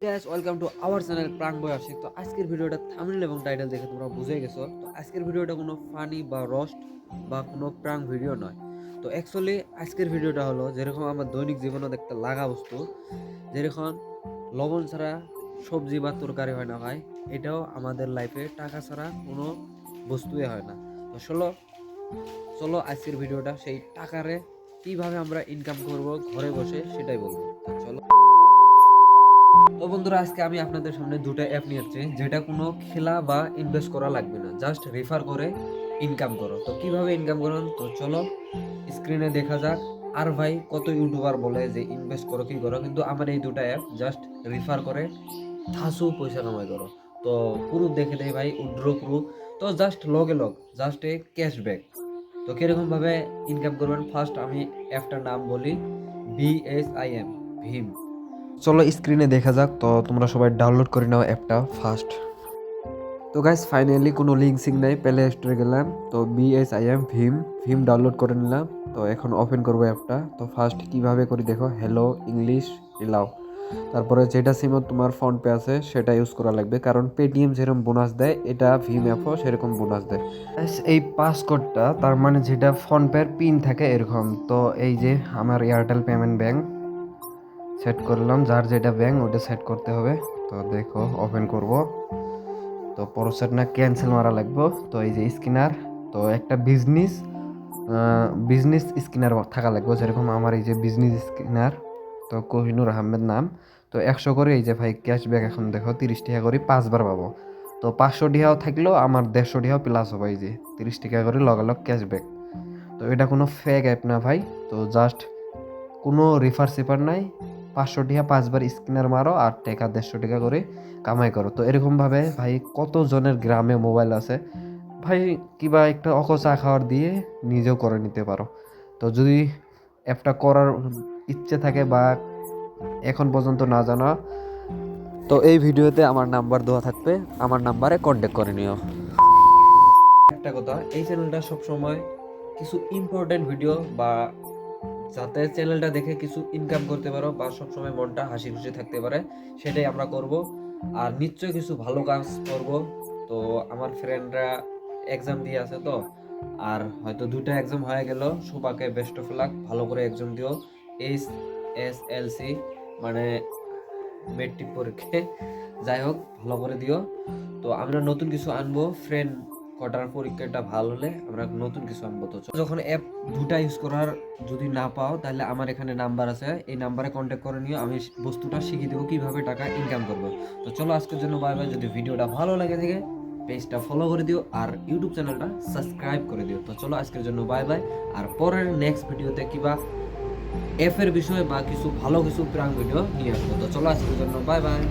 Guys welcome to our channel prank boy Ashik. তো আজকের ভিডিওটা থাম্বনেল এবং টাইটেল দেখে তোমরা বুঝে গেছো। তো আজকের ভিডিওটা কোনো ফানি বা রোস্ট বা কোনো প্রাং ভিডিও নয়। তো অ্যাকচুয়ালি আজকের ভিডিওটা হলো যেরকম আমার দৈনিক জীবনে একটা লাগা বস্তু, যেরকম লবণ ছাড়া সবজি বা তরকারি হয় না ভাই, এটাও আমাদের লাইফে টাকা ছাড়া কোনো বস্তুই হয় না। তো চলো চলো আজকের ভিডিওটা সেই টাকারে কিভাবে আমরা ইনকাম করব ঘরে বসে সেটাই বলবো। তো চলো। তো বন্ধুরা, আজকে আমি আপনাদের সামনে দুটো অ্যাপ নিয়ে আসছি যেটা কোনো খেলা বা ইনভেস্ট করা লাগবে না, জাস্ট রেফার করে ইনকাম করো। তো কিভাবে ইনকাম করুন তো চলো স্ক্রিনে দেখা যাক। আর ভাই কত ইউটিউবার বলে যে ইনভেস্ট করো কি করো, কিন্তু আমার এই দুটো অ্যাপ জাস্ট রেফার করে থাসু পয়সা কামাই করো। তো প্রুফ দেখে দেয় ভাই, উইথড্র প্রুফ। তো জাস্ট লগে লগ জাস্ট এ ক্যাশব্যাক। তো কিরকম ভাবে ইনকাম করবেন, ফার্স্ট আমি অ্যাপটার নাম বলি, VSIM, ভীম। চলো স্ক্রিনে দেখা যাক। তো তোমরা সবাই ডাউনলোড করে নাও অ্যাপটা ফার্স্ট। তো গাইস ফাইনালি কোনো লিঙ্ক সিঙ্ক নাই, প্লে স্টোরে গেলাম, তো VSIM ভীম ভীম ডাউনলোড করে নিলাম। তো এখন ওপেন করবো অ্যাপটা। তো ফার্স্ট কিভাবে করি দেখো, হ্যালো ইংলিশ এলাও। তারপরে যেটা সিমত তোমার ফোন পে আছে সেটা ইউজ করা লাগবে, কারণ পেটিএম যেরকম বোনাস দেয় এটা ভীম অ্যাপও সেরকম বোনাস দেয়। এই পাসকোডটা তার মানে যেটা ফোন পের পিন থাকে এরকম। তো এই যে আমার এয়ারটেল পেমেন্ট ব্যাংক সেট করলাম, যার যেটা ব্যাংক ওটা সেট করতে হবে। তো দেখো ওপেন করব। তো প্রসেস না ক্যান্সেল মারা লাগবে। তো এই যে স্ক্যানার, তো একটা বিজনেস স্ক্যানার থাকা লাগবে, যেরকম আমার এই যে বিজনেস স্ক্যানার। তো কোহিনুর আহমেদ নাম। তো 100 করে এই যে ভাই ক্যাশব্যাক এখন দেখো 30 টাকা করে 5 বার পাবো। তো 500 টাকাও থাকলেও আমার 150 টাকাও প্লাস হবে, এই যে 30 টাকা করে লগালগ ক্যাশব্যাক। তো এটা কোনো ফেক অ্যাপ না ভাই, তো জাস্ট কোনো রেফার সেফার নাই। 500 টাকা 5 বার স্ক্যানার মারো আর টাকা 150 টাকা করে কামাই করো। তো এরকমভাবে ভাই কত জনের গ্রামে মোবাইল আছে ভাই, কিবা একটা অক চা খাওয়ার দিয়ে নিজেও করে নিতে পারো। তো যদি অ্যাপটা করার ইচ্ছে থাকে বা এখন পর্যন্ত না জানা, তো এই ভিডিওতে আমার নাম্বার দেওয়া থাকবে, আমার নাম্বারে কন্ট্যাক্ট করে নিও। একটা কথা, এই চ্যানেলটা সবসময় কিছু ইম্পর্টেন্ট ভিডিও বা যাতে চ্যানেলটা দেখে কিছু ইনকাম করতে পারো বা সবসময় মনটা হাসি খুশি থাকতে পারে, সেটাই আমরা করব। আর নিশ্চয়ই কিছু ভালো কাজ করব। তো আমার ফ্রেন্ডরা এক্সাম দিয়ে আছে, তো আর হয়তো দুটো এক্সাম হয়ে গেল, সুপাকে বেস্ট অফ লাক, ভালো করে এক্সাম দিও। SSLC মানে মেট্রিক পরীক্ষা, যাই হোক ভালো করে দিও। তো আমরা নতুন কিছু আনবো, ফ্রেন্ড কটার পরীক্ষাটা ভালো হলে আমরা নতুন কিছু আনবো। তো যখন অ্যাপ দুটা ইউজ করার যদি না পাও, তাহলে আমার এখানে নাম্বার আছে, এই নাম্বারে কন্ট্যাক্ট করে নিও, আমি বস্তুটা শিখিয়ে দেবো কিভাবে টাকা ইনকাম করবো। তো চলো আজকের জন্য বাই বাই। যদি ভিডিওটা ভালো লাগে থাকে পেজটা ফলো করে দিও আর ইউটিউব চ্যানেলটা সাবস্ক্রাইব করে দিও। তো চলো আজকের জন্য বাই বাই। আর পরের নেক্সট ভিডিওতে কিবা অ্যাপের বিষয়ে বা কিছু ভালো কিছু প্রাং ভিডিও নিয়ে আসবো। তো চলো আজকের জন্য বাই বাই।